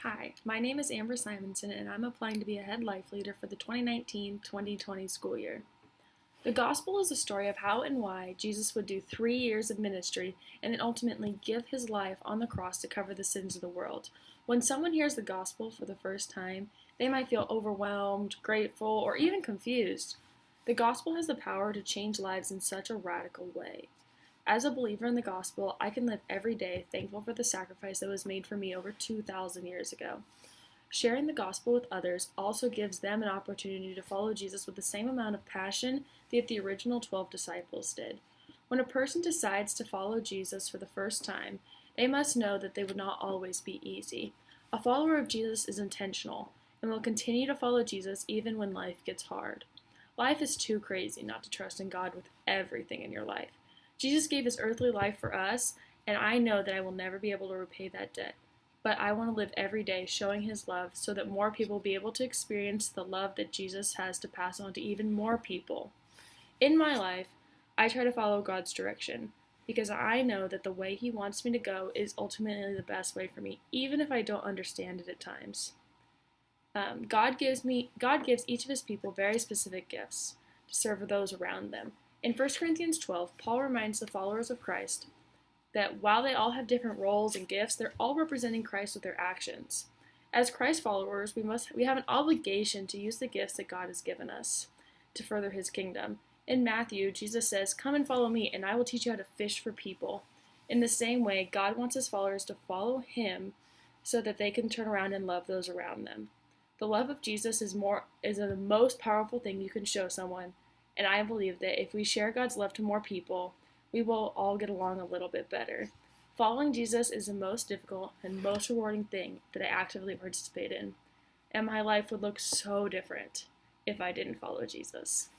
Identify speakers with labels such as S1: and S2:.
S1: Hi, my name is Amber Simonson, and I'm applying to be a head life leader for the 2019-2020 school year. The gospel is a story of how and why Jesus would do 3 years of ministry and then ultimately give his life on the cross to cover the sins of the world. When someone hears the gospel for the first time, they might feel overwhelmed, grateful, or even confused. The gospel has the power to change lives in such a radical way. As a believer in the gospel, I can live every day thankful for the sacrifice that was made for me over 2,000 years ago. Sharing the gospel with others also gives them an opportunity to follow Jesus with the same amount of passion that the original 12 disciples did. When a person decides to follow Jesus for the first time, they must know that they would not always be easy. A follower of Jesus is intentional and will continue to follow Jesus even when life gets hard. Life is too crazy not to trust in God with everything in your life. Jesus gave his earthly life for us, and I know that I will never be able to repay that debt. But I want to live every day showing his love so that more people will be able to experience the love that Jesus has to pass on to even more people. In my life, I try to follow God's direction because I know that the way he wants me to go is ultimately the best way for me, even if I don't understand it at times. God gives each of his people very specific gifts to serve those around them. In 1 Corinthians 12, Paul reminds the followers of Christ that while they all have different roles and gifts, they're all representing Christ with their actions. As Christ followers, we have an obligation to use the gifts that God has given us to further his kingdom. In Matthew, Jesus says, "Come and follow me, and I will teach you how to fish for people." In the same way, God wants his followers to follow him so that they can turn around and love those around them. The love of Jesus is the most powerful thing you can show someone. And I believe that if we share God's love to more people, we will all get along a little bit better. Following Jesus is the most difficult and most rewarding thing that I actively participate in. And my life would look so different if I didn't follow Jesus.